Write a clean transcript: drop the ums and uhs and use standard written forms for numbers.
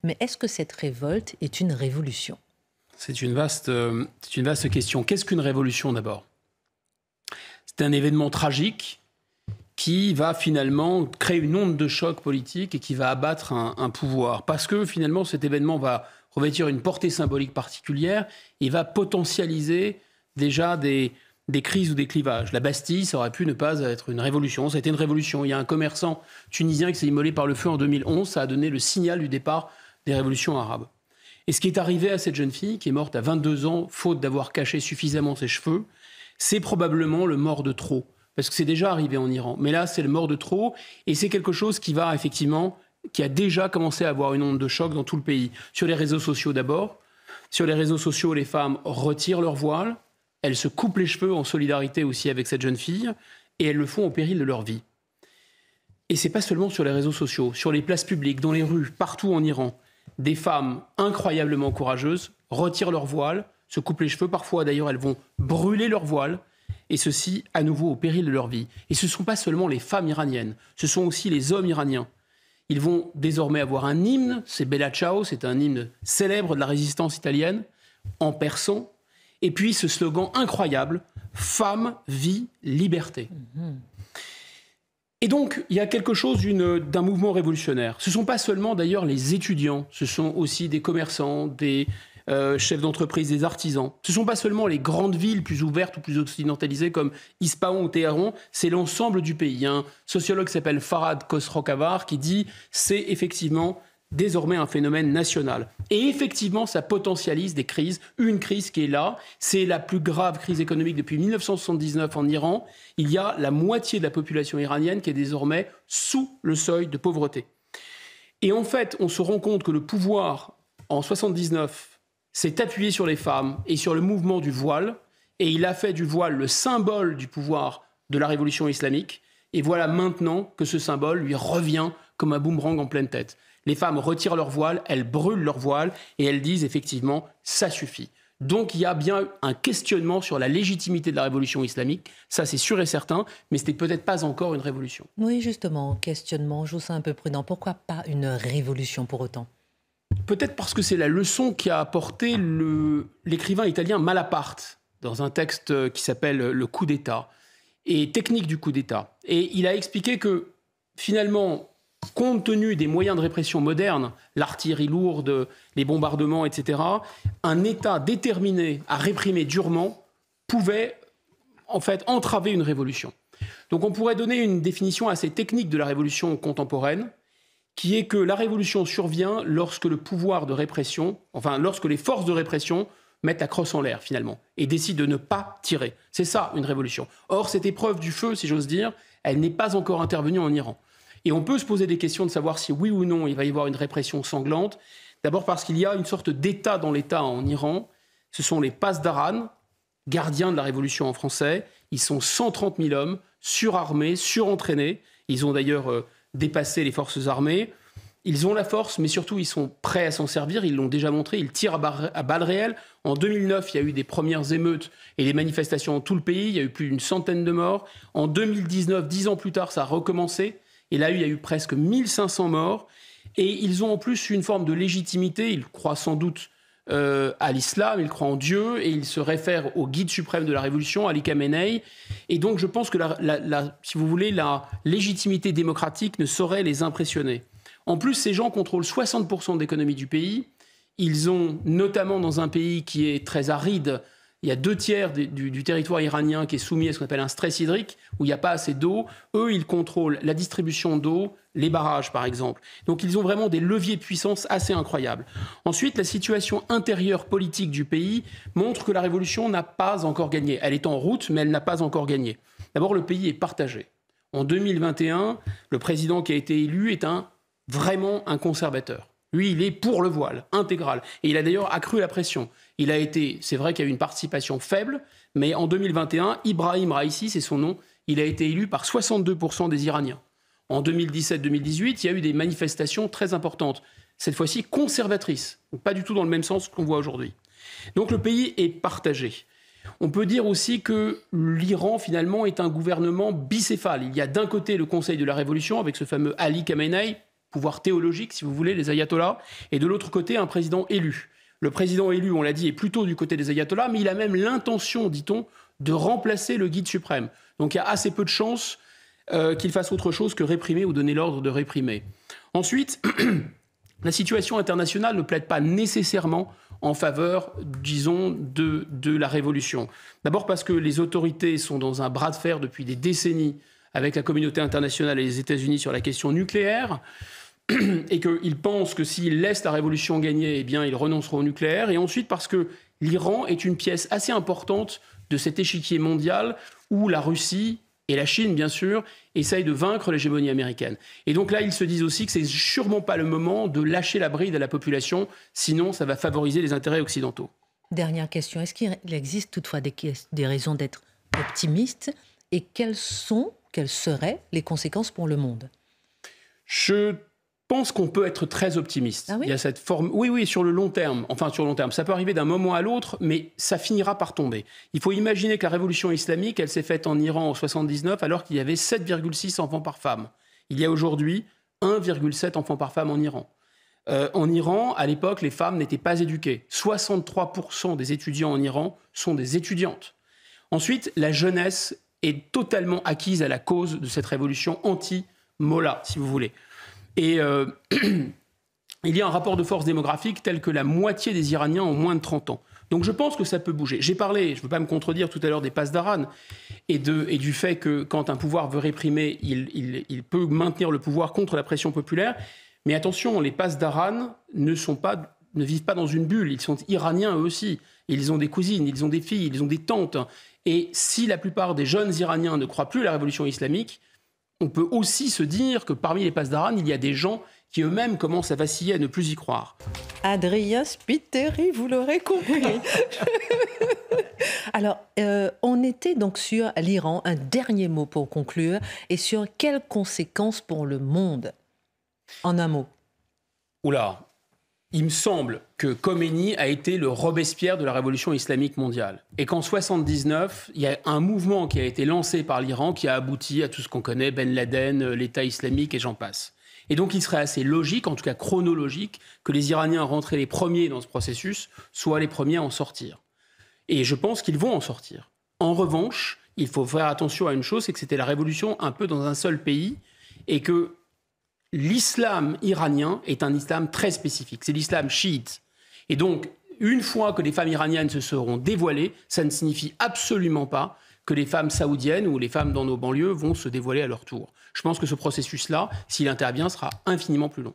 Mais est-ce que cette révolte est une révolution ? C'est une vaste question. Qu'est-ce qu'une révolution d'abord ? C'est un événement tragique qui va finalement créer une onde de choc politique et qui va abattre un pouvoir. Parce que finalement, cet événement va revêtir une portée symbolique particulière et va potentialiser déjà des crises ou des clivages. La Bastille, ça aurait pu ne pas être une révolution. Ça a été une révolution. Il y a un commerçant tunisien qui s'est immolé par le feu en 2011. Ça a donné le signal du départ des révolutions arabes. Et ce qui est arrivé à cette jeune fille, qui est morte à 22 ans, faute d'avoir caché suffisamment ses cheveux, c'est probablement le mort de trop. Parce que c'est déjà arrivé en Iran. Mais là, c'est le mort de trop. Et c'est quelque chose qui a déjà commencé à avoir une onde de choc dans tout le pays. Sur les réseaux sociaux d'abord. Sur les réseaux sociaux, les femmes retirent leur voile. Elles se coupent les cheveux en solidarité aussi avec cette jeune fille. Et elles le font au péril de leur vie. Et c'est pas seulement sur les réseaux sociaux. Sur les places publiques, dans les rues, partout en Iran. Des femmes incroyablement courageuses retirent leur voile, se coupent les cheveux. Parfois, d'ailleurs, elles vont brûler leur voile. Et ceci, à nouveau, au péril de leur vie. Et ce ne sont pas seulement les femmes iraniennes. Ce sont aussi les hommes iraniens. Ils vont désormais avoir un hymne. C'est Bella Ciao. C'est un hymne célèbre de la résistance italienne, en persan. Et puis, ce slogan incroyable, « Femme, vie, liberté ». Et donc, il y a quelque chose d'un mouvement révolutionnaire. Ce ne sont pas seulement, d'ailleurs, les étudiants. Ce sont aussi des commerçants, des chefs d'entreprise, des artisans. Ce ne sont pas seulement les grandes villes plus ouvertes ou plus occidentalisées comme Ispahan ou Téhéran. C'est l'ensemble du pays. Il y a un sociologue qui s'appelle Farhad Khosrokhavar qui dit « c'est effectivement désormais un phénomène national ». Et effectivement, ça potentialise des crises. Une crise qui est là, c'est la plus grave crise économique depuis 1979 en Iran. Il y a la moitié de la population iranienne qui est désormais sous le seuil de pauvreté. Et en fait, on se rend compte que le pouvoir, en 1979, s'est appuyé sur les femmes et sur le mouvement du voile. Et il a fait du voile le symbole du pouvoir de la révolution islamique. Et voilà maintenant que ce symbole lui revient comme un boomerang en pleine tête. Les femmes retirent leur voile, elles brûlent leur voile et elles disent effectivement « ça suffit ». Donc il y a bien un questionnement sur la légitimité de la révolution islamique, ça c'est sûr et certain, mais ce n'est peut-être pas encore une révolution. Oui, justement, questionnement, je vous sens un peu prudent. Pourquoi pas une révolution pour autant ? Peut-être parce que c'est la leçon qu'a apportée l'écrivain italien Malaparte dans un texte qui s'appelle « Le coup d'État » et « Technique du coup d'État ». Et il a expliqué que finalement, compte tenu des moyens de répression modernes, l'artillerie lourde, les bombardements, etc., un État déterminé à réprimer durement pouvait en fait entraver une révolution. Donc on pourrait donner une définition assez technique de la révolution contemporaine, qui est que la révolution survient lorsque le pouvoir de répression, enfin lorsque les forces de répression mettent la crosse en l'air finalement et décident de ne pas tirer. C'est ça une révolution. Or cette épreuve du feu, si j'ose dire, elle n'est pas encore intervenue en Iran. Et on peut se poser des questions de savoir si oui ou non il va y avoir une répression sanglante. D'abord parce qu'il y a une sorte d'État dans l'État en Iran. Ce sont les Pasdaran, gardiens de la révolution en français. Ils sont 130 000 hommes, surarmés, surentraînés. Ils ont d'ailleurs dépassé les forces armées. Ils ont la force, mais surtout ils sont prêts à s'en servir. Ils l'ont déjà montré, ils tirent à balles réelles. En 2009, il y a eu des premières émeutes et des manifestations dans tout le pays. Il y a eu plus d'une centaine de morts. En 2019, 10 ans plus tard, ça a recommencé. Et là, il y a eu presque 1500 morts. Et ils ont en plus une forme de légitimité. Ils croient sans doute à l'islam, ils croient en Dieu et ils se réfèrent au guide suprême de la révolution, Ali Khamenei. Et donc, je pense que, si vous voulez, la légitimité démocratique ne saurait les impressionner. En plus, ces gens contrôlent 60% de l'économie du pays. Ils ont, notamment dans un pays qui est très aride, il y a 2/3 du territoire iranien qui est soumis à ce qu'on appelle un stress hydrique, où il n'y a pas assez d'eau. Eux, ils contrôlent la distribution d'eau, les barrages par exemple. Donc ils ont vraiment des leviers de puissance assez incroyables. Ensuite, la situation intérieure politique du pays montre que la révolution n'a pas encore gagné. Elle est en route, mais elle n'a pas encore gagné. D'abord, le pays est partagé. En 2021, le président qui a été élu est vraiment un conservateur. Lui, il est pour le voile, intégral. Et il a d'ailleurs accru la pression. C'est vrai qu'il y a eu une participation faible, mais en 2021, Ibrahim Raïssi, c'est son nom, il a été élu par 62% des Iraniens. En 2017-2018, il y a eu des manifestations très importantes, cette fois-ci conservatrices, donc pas du tout dans le même sens qu'on voit aujourd'hui. Donc le pays est partagé. On peut dire aussi que l'Iran, finalement, est un gouvernement bicéphale. Il y a d'un côté le Conseil de la Révolution, avec ce fameux Ali Khamenei, pouvoir théologique, si vous voulez, les ayatollahs, et de l'autre côté, un président élu. Le président élu, on l'a dit, est plutôt du côté des ayatollahs, mais il a même l'intention, dit-on, de remplacer le guide suprême. Donc il y a assez peu de chances qu'il fasse autre chose que réprimer ou donner l'ordre de réprimer. Ensuite, la situation internationale ne plaide pas nécessairement en faveur, disons, de la révolution. D'abord parce que les autorités sont dans un bras de fer depuis des décennies avec la communauté internationale et les États-Unis sur la question nucléaire, et qu'ils pensent que s'ils laissent la révolution gagner, eh bien, ils renonceront au nucléaire. Et ensuite parce que l'Iran est une pièce assez importante de cet échiquier mondial où la Russie et la Chine, bien sûr, essayent de vaincre l'hégémonie américaine. Et donc là, ils se disent aussi que c'est sûrement pas le moment de lâcher la bride à la population, sinon ça va favoriser les intérêts occidentaux. Dernière question, est-ce qu'il existe toutefois des raisons d'être optimiste et quelles seraient les conséquences pour le monde? Je pense qu'on peut être très optimiste. Ah oui ? Il y a cette forme, oui, sur le long terme. Enfin, sur le long terme, ça peut arriver d'un moment à l'autre, mais ça finira par tomber. Il faut imaginer que la révolution islamique, elle s'est faite en Iran en 79, alors qu'il y avait 7,6 enfants par femme. Il y a aujourd'hui 1,7 enfants par femme en Iran. En Iran, à l'époque, les femmes n'étaient pas éduquées. 63% des étudiants en Iran sont des étudiantes. Ensuite, la jeunesse est totalement acquise à la cause de cette révolution anti-Mollah, si vous voulez. Et il y a un rapport de force démographique tel que la moitié des Iraniens ont moins de 30 ans. Donc je pense que ça peut bouger. J'ai parlé, je ne veux pas me contredire tout à l'heure, des passes d'Aran et du fait que quand un pouvoir veut réprimer, il peut maintenir le pouvoir contre la pression populaire. Mais attention, les passes d'Aran ne vivent pas dans une bulle. Ils sont iraniens eux aussi. Ils ont des cousines, ils ont des filles, ils ont des tantes. Et si la plupart des jeunes Iraniens ne croient plus à la révolution islamique, on peut aussi se dire que parmi les passes d'Aran, il y a des gens qui eux-mêmes commencent à vaciller, à ne plus y croire. Adrien Spiteri, vous l'aurez compris. Alors, on était donc sur l'Iran. Un dernier mot pour conclure. Et sur quelles conséquences pour le monde? En un mot. Oula, il me semble que Khomeini a été le Robespierre de la révolution islamique mondiale. Et qu'en 1979, il y a un mouvement qui a été lancé par l'Iran qui a abouti à tout ce qu'on connaît, Ben Laden, l'État islamique et j'en passe. Et donc il serait assez logique, en tout cas chronologique, que les Iraniens rentrés les premiers dans ce processus soient les premiers à en sortir. Et je pense qu'ils vont en sortir. En revanche, il faut faire attention à une chose, c'est que c'était la révolution un peu dans un seul pays et que l'islam iranien est un islam très spécifique. C'est l'islam chiite. Et donc, une fois que les femmes iraniennes se seront dévoilées, ça ne signifie absolument pas que les femmes saoudiennes ou les femmes dans nos banlieues vont se dévoiler à leur tour. Je pense que ce processus-là, s'il intervient, sera infiniment plus long.